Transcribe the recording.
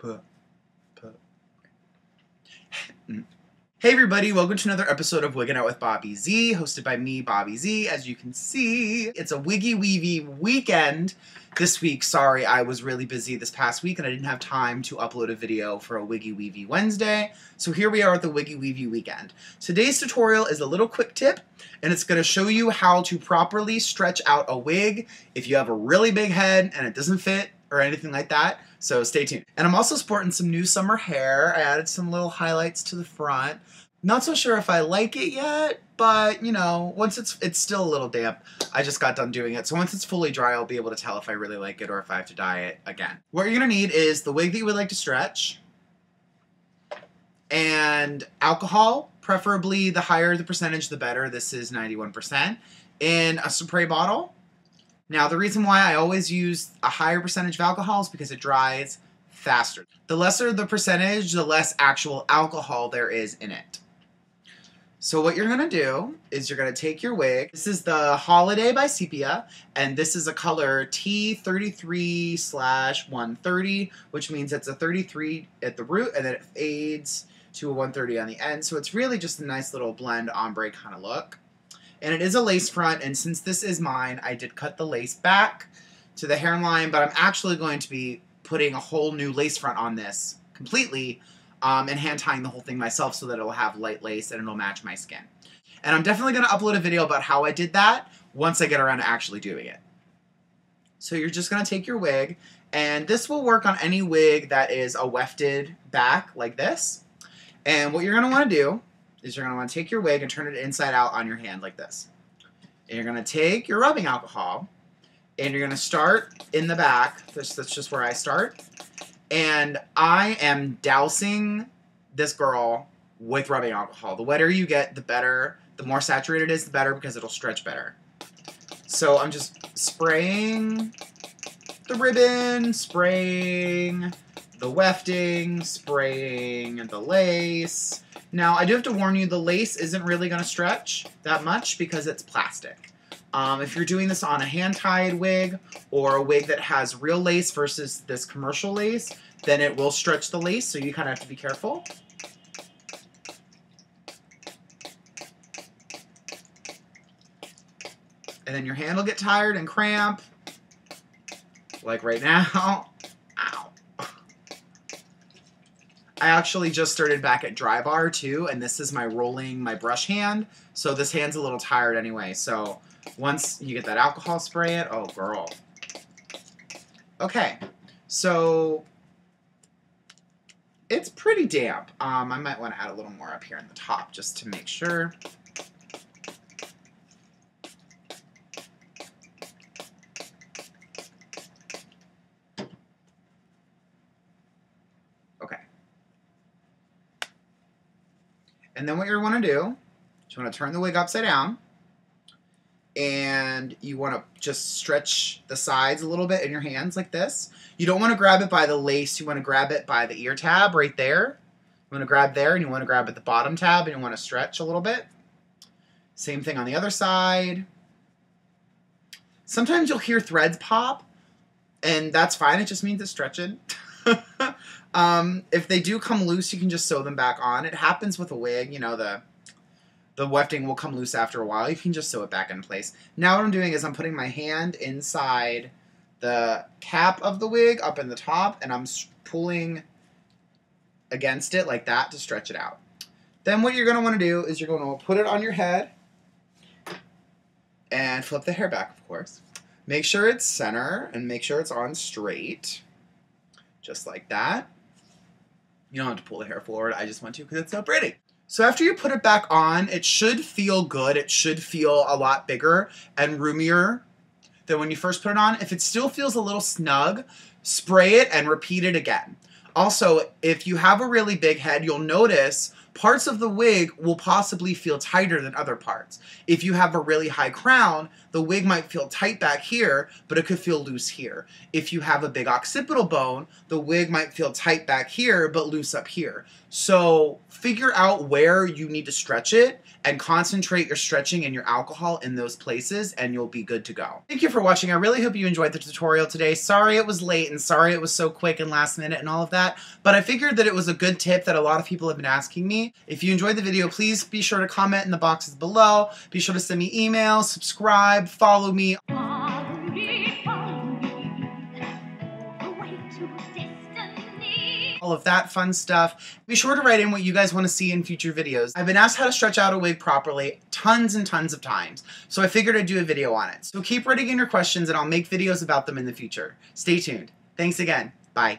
Hey everybody, welcome to another episode of Wiggin' Out with Bobby Z, hosted by me, Bobby Z. As you can see, it's a Wiggy Weavy weekend this week. Sorry, I was really busy this past week and I didn't have time to upload a video for a Wiggy Weavy Wednesday. So here we are at the Wiggy Weavy weekend. Today's tutorial is a little quick tip, and it's going to show you how to properly stretch out a wig if you have a really big head and it doesn't fit or anything like that. So stay tuned. And I'm also sporting some new summer hair. I added some little highlights to the front. Not so sure if I like it yet, but you know, once it's still a little damp. I just got done doing it. So once it's fully dry, I'll be able to tell if I really like it or if I have to dye it again. What you're gonna need is the wig that you would like to stretch and alcohol, preferably the higher the percentage, the better. This is 91%, in a spray bottle. Now, the reason why I always use a higher percentage of alcohol is because it dries faster. The lesser the percentage, the less actual alcohol there is in it. So what you're going to do is you're going to take your wig. This is the Holiday by Sepia, and this is a color T33/130, which means it's a 33 at the root, and then it fades to a 130 on the end. So it's really just a nice little blend ombre kind of look. And it is a lace front, and since this is mine, I did cut the lace back to the hairline, but I'm actually going to be putting a whole new lace front on this completely, and hand tying the whole thing myself so that it'll have light lace and it'll match my skin. And I'm definitely going to upload a video about how I did that once I get around to actually doing it. So you're just going to take your wig, and this will work on any wig that is a wefted back like this. And what you're going to want to do is you're going to want to take your wig and turn it inside out on your hand like this. And you're going to take your rubbing alcohol, and you're going to start in the back. That's just where I start. And I am dousing this girl with rubbing alcohol. The wetter you get, the better. The more saturated it is, the better, because it'll stretch better. So I'm just spraying the ribbon, spraying the wefting, spraying the lace. Now, I do have to warn you, the lace isn't really going to stretch that much because it's plastic. If you're doing this on a hand-tied wig or a wig that has real lace versus this commercial lace, then it will stretch the lace, so you kind of have to be careful. And then your hand will get tired and cramp, like right now. Ow. I actually just started back at dry bar too, and this is my brush hand, so this hand's a little tired anyway, so once you get that alcohol, spray it. Oh, girl. Okay, so it's pretty damp. I might want to add a little more up here on the top just to make sure. Okay. And then what you want to do is you want to turn the wig upside down. And you want to just stretch the sides a little bit in your hands like this. You don't want to grab it by the lace. You want to grab it by the ear tab right there. You want to grab there, and you want to grab at the bottom tab, and you want to stretch a little bit. Same thing on the other side. Sometimes you'll hear threads pop, and that's fine. It just means it's stretching. If they do come loose, you can just sew them back on. It happens with a wig, you know, the wefting will come loose after a while. You can just sew it back in place. Now what I'm doing is I'm putting my hand inside the cap of the wig up in the top, and I'm pulling against it like that to stretch it out. Then what you're going to want to do is you're going to put it on your head and flip the hair back, of course. Make sure it's center and make sure it's on straight, just like that. You don't have to pull the hair forward. I just want to because it's so pretty. So after you put it back on, it should feel good. It should feel a lot bigger and roomier than when you first put it on. If it still feels a little snug, spray it and repeat it again. Also, if you have a really big head, you'll notice Parts of the wig will possibly feel tighter than other parts. If you have a really high crown, the wig might feel tight back here, but it could feel loose here. If you have a big occipital bone, the wig might feel tight back here, but loose up here. So figure out where you need to stretch it and concentrate your stretching and your alcohol in those places, and you'll be good to go. Thank you for watching. I really hope you enjoyed the tutorial today. Sorry it was late and sorry it was so quick and last minute and all of that, but I figured that it was a good tip that a lot of people have been asking me. If you enjoyed the video, please be sure to comment in the boxes below. Be sure to send me emails, subscribe, follow me. All of that fun stuff. Be sure to write in what you guys want to see in future videos. I've been asked how to stretch out a wig properly tons and tons of times, so I figured I'd do a video on it. So keep writing in your questions and I'll make videos about them in the future. Stay tuned. Thanks again.